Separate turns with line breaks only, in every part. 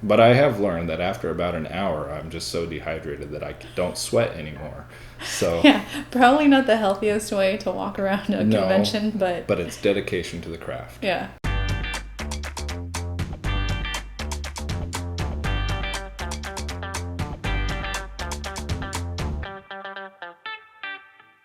But I have learned that after about an hour, I'm just so dehydrated that I don't sweat anymore. So
Yeah, probably not the healthiest way to walk around a
no,
convention, but
it's dedication to the craft.
yeah.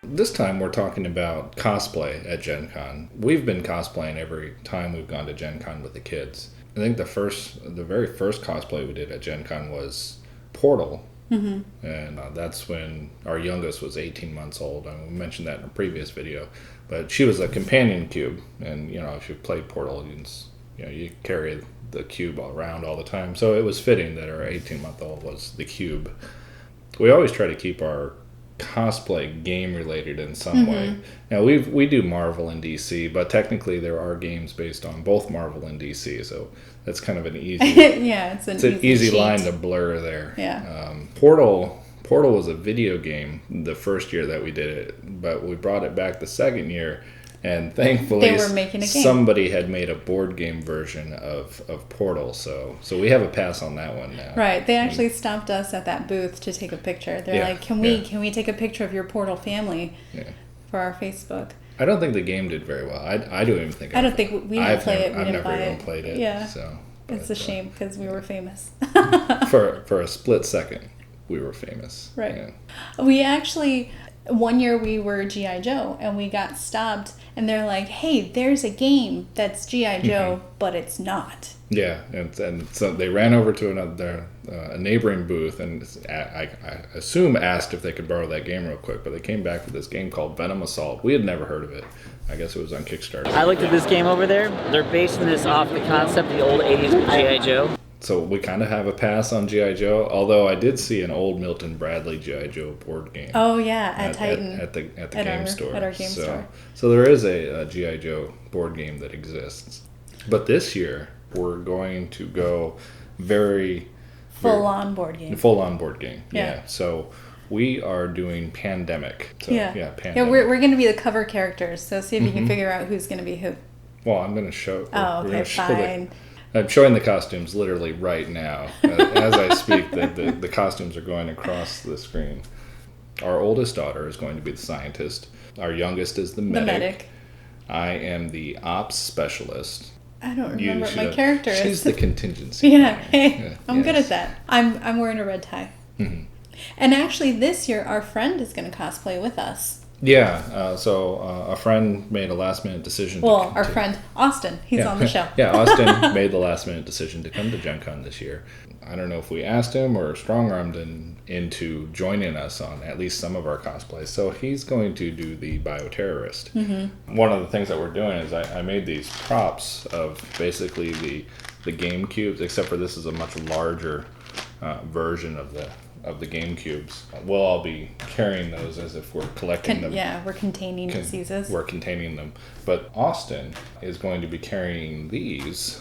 This time we're talking about cosplay at GenCon. We've been cosplaying every time we've gone to GenCon with the kids. I think the very first cosplay we did at GenCon was Portal. Mm-hmm. And that's when our youngest was 18 months old. And we mentioned that in a previous video. But she was a companion cube. And, if you played Portal, you carry the cube around all the time. So it was fitting that our 18-month-old was the cube. We always try to keep our cosplay game related in some way. Now we do Marvel and DC, but technically there are games based on both Marvel and DC, so that's kind of an easy
it's an
easy
cheat.
Line to blur there.
Yeah.
Portal was a video game the first year that we did it, but we brought it back the second year, and thankfully
they were making a game.
Somebody had made a board game version of Portal, so we have a pass on that one now.
Right. They actually stopped us at that booth to take a picture. They're like, can we take a picture of your Portal family for our Facebook?
I don't think the game did very well. I don't even think.
I don't think we didn't play it. We
I've
didn't
never
buy
even
it.
played it.
Yeah.
So
It's a shame because we were famous.
for a split second, we were famous.
Right.
Yeah.
We actually, one year we were G.I. Joe and we got stopped and they're like, hey, there's a game that's G.I. Joe, but it's not.
Yeah, and so they ran over to a neighboring booth and I assume asked if they could borrow that game real quick, but they came back with this game called Venom Assault. We had never heard of it. I guess it was on Kickstarter.
I looked at this game over there. They're basing this off the concept of the old 80s G.I. Joe.
So we kind of have a pass on G.I. Joe, although I did see an old Milton Bradley G.I. Joe board game.
Oh yeah, at Titan.
At the game store.
At our game store.
So there is a G.I. Joe board game that exists. But this year, we're going to go
full-on board game.
Full-on board game, yeah. So we are doing Pandemic. So, Pandemic.
Yeah, we're going to be the cover characters, so see if you can figure out who's going to be who.
Well, I'm going to show...
Oh, okay, fine.
I'm showing the costumes literally right now. As I speak, the costumes are going across the screen. Our oldest daughter is going to be the scientist. Our youngest is the medic. I am the ops specialist.
I don't remember what my character is.
She's the contingency.
I'm good at that. I'm wearing a red tie. Mm-hmm. And actually, this year, our friend is going to cosplay with us.
Yeah, so a friend made a last-minute decision.
Our friend, Austin, he's on the show.
Yeah, Austin made the last-minute decision to come to Gen Con this year. I don't know if we asked him or strong-armed him into joining us on at least some of our cosplays. So he's going to do the bioterrorist. Mm-hmm. One of the things that we're doing is I made these props of basically the game cubes, except for this is a much larger version of the game cubes. We'll all be carrying those as if we're collecting them.
Yeah, we're containing diseases.
We're containing them. But Austin is going to be carrying these,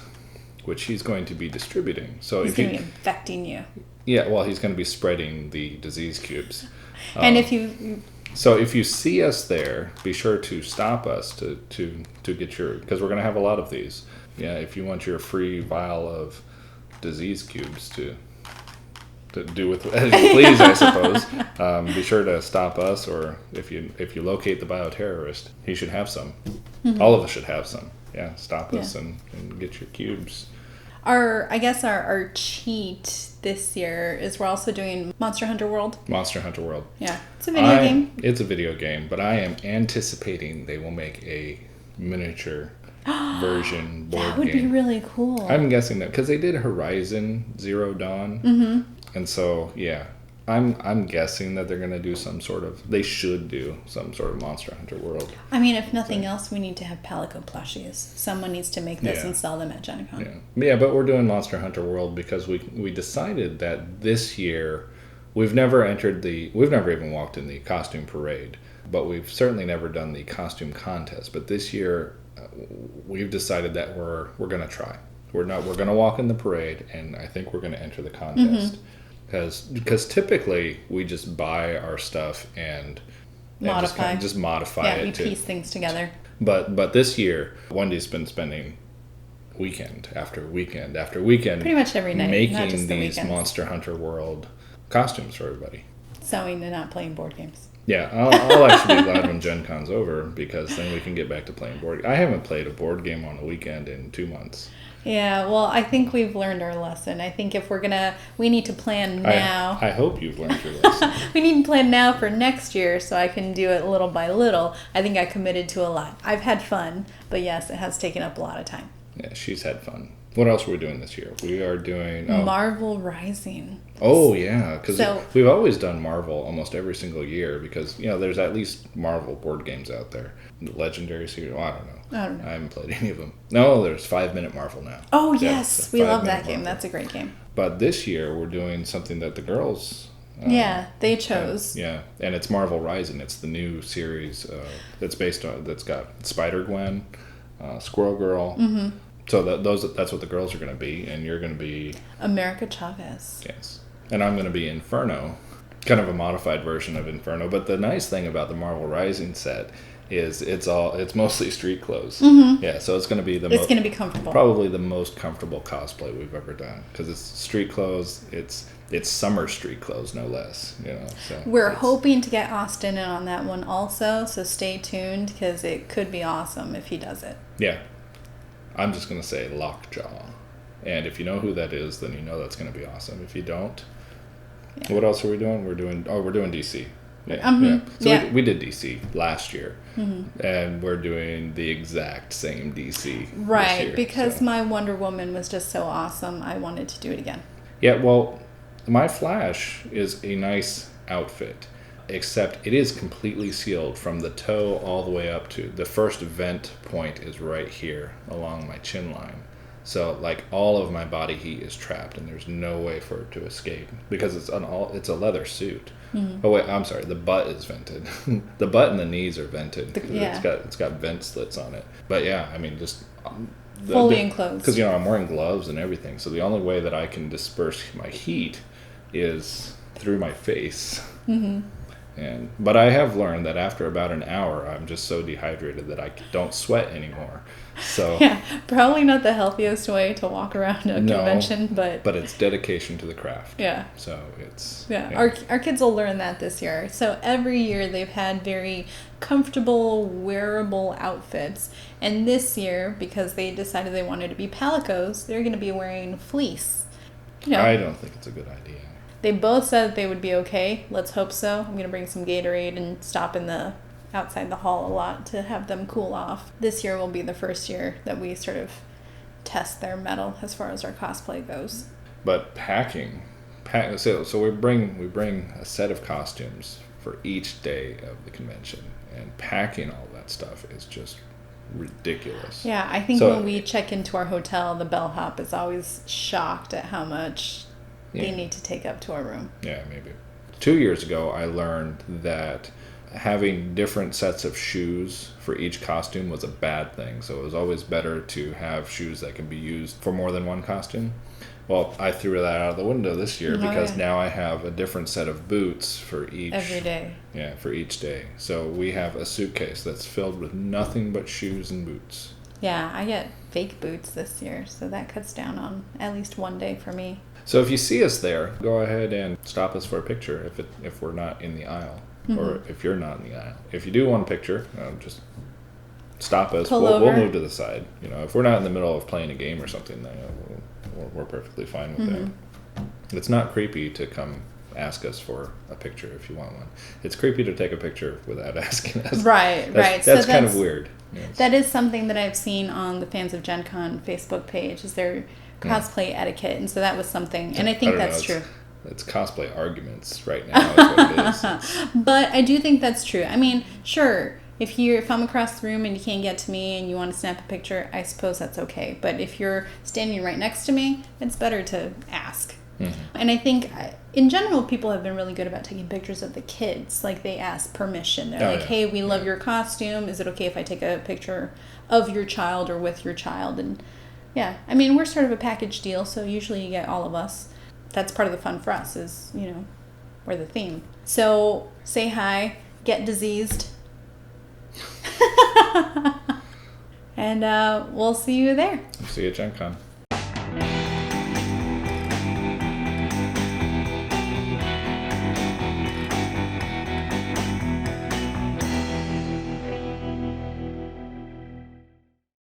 which he's going to be distributing. So
he's going to be infecting you.
Yeah, well, he's going to be spreading the disease cubes.
And if you
see us there, be sure to stop us to get your, because we're going to have a lot of these. Yeah, if you want your free vial of disease cubes to do with as you please, I suppose. Be sure to stop us, or if you locate the bioterrorist, he should have some. Mm-hmm. All of us should have some. Yeah, stop us and get your cubes.
Our cheat this year is we're also doing Monster Hunter World.
Monster Hunter World.
Yeah, it's a video game.
It's a video game, but I am anticipating they will make a miniature version board game.
That would be really cool.
I'm guessing that because they did Horizon Zero Dawn. Mm-hmm. And so, yeah, I'm guessing that they're going to do they should do some sort of Monster Hunter World.
I mean, if nothing else, we need to have Palico plushies. Someone needs to make this and sell them at GenCon.
Yeah, but we're doing Monster Hunter World because we decided that this year we've never even walked in the costume parade, but we've certainly never done the costume contest. But this year we've decided that we're going to try. We're going to walk in the parade, and I think we're going to enter the contest. Mm-hmm. Because typically we just buy our stuff and
modify.
Just modify it.
Yeah, we piece things together.
But this year, Wendy's been spending weekend after weekend after weekend.
Pretty much every night,
making
not just the
these
weekends.
Monster Hunter World costumes for everybody.
Sewing and not playing board games.
Yeah, I'll actually be glad when Gen Con's over because then we can get back to playing board. I haven't played a board game on a weekend in 2 months.
Yeah, well, I think we've learned our lesson. I think if we need to plan now.
I hope you've learned your lesson.
We need to plan now for next year so I can do it little by little. I think I committed to a lot. I've had fun, but yes, it has taken up a lot of time.
Yeah, she's had fun. What else are we doing this year? We are doing...
Marvel Rising.
Oh, yeah, because
So-
we've always done Marvel almost every single year because, there's at least Marvel board games out there. The Legendary series, well, I don't know. I haven't played any of them. No, there's 5 Minute Marvel now.
Oh,
Yeah,
yes.
it's
We love
5
that
Minute
game.
Marvel.
That's a great game.
But this year we're doing something that the girls...
They chose.
Yeah, and it's Marvel Rising. It's the new series that's got Spider-Gwen, Squirrel Girl. Mm-hmm. So that's what the girls are going to be, and you're going to be...
America Chavez.
Yes. And I'm going to be Inferno, kind of a modified version of Inferno. But the nice thing about the Marvel Rising set is it's mostly street clothes.
Mm-hmm.
Yeah, so it's going to be
It's going to be comfortable.
probably the most comfortable cosplay we've ever done because it's street clothes. It's summer street clothes, no less. So
We're hoping to get Austin in on that one also, so stay tuned because it could be awesome if he does it.
Yeah. I'm just going to say Lockjaw. And if you know who that is, then you know that's going to be awesome. If you don't, what else are we doing? We're doing DC. Yeah. So we did DC last year. Mm-hmm. And we're doing the exact same DC
Right,
this year,
because my Wonder Woman was just so awesome. I wanted to do it again.
Yeah, well, my Flash is a nice outfit. Except it is completely sealed from the toe all the way up to the first vent point is right here along my chin line. So like all of my body heat is trapped and there's no way for it to escape because it's a leather suit. Mm-hmm. Oh wait, I'm sorry. The butt is vented. The butt and the knees are vented. It's got vent slits on it. But yeah, I mean just
fully enclosed.
Because I'm wearing gloves and everything. So the only way that I can disperse my heat is through my face. Mm-hmm. But I have learned that after about an hour, I'm just so dehydrated that I don't sweat anymore. So
yeah, probably not the healthiest way to walk around a convention, but
it's dedication to the craft.
Yeah.
So it's
Our kids will learn that this year. So every year they've had very comfortable, wearable outfits, and this year because they decided they wanted to be palicos, they're going to be wearing fleece.
I don't think it's a good idea.
They both said they would be okay. Let's hope so. I'm going to bring some Gatorade and stop outside the hall a lot to have them cool off. This year will be the first year that we sort of test their mettle as far as our cosplay goes.
But so we bring a set of costumes for each day of the convention, and packing all that stuff is just ridiculous.
Yeah, I think when we check into our hotel, the bellhop is always shocked at how much they need to take up to our room.
Yeah, maybe. 2 years ago, I learned that having different sets of shoes for each costume was a bad thing. So it was always better to have shoes that can be used for more than one costume. Well, I threw that out of the window this year because now I have a different set of boots for each...
Every day.
Yeah, for each day. So we have a suitcase that's filled with nothing but shoes and boots.
Yeah, I get fake boots this year, so that cuts down on at least one day for me.
So if you see us there, go ahead and stop us for a picture if we're not in the aisle, or if you're not in the aisle. If you do want a picture, just stop us. We'll move to the side. If we're not in the middle of playing a game or something, then we're perfectly fine with that. It's not creepy to come ask us for a picture if you want one. It's creepy to take a picture without asking us.
Right.
That's kind of weird. Yes.
That is something that I've seen on the Fans of GenCon Facebook page. Is their cosplay etiquette, and so that was something, and I think that's true.
It's cosplay arguments right now is what it is.
But I do think that's true. I mean, sure, if I'm across the room and you can't get to me and you want to snap a picture, I suppose that's okay. But if you're standing right next to me, it's better to ask. Mm-hmm. And I think in general, people have been really good about taking pictures of the kids. Like they ask permission. They're hey, we love your costume. Is it okay if I take a picture of your child or with your child? And yeah, I mean, we're sort of a package deal, so usually you get all of us. That's part of the fun for us is, we're the theme. So say hi, get diseased. And we'll see you there.
See See you at GenCon.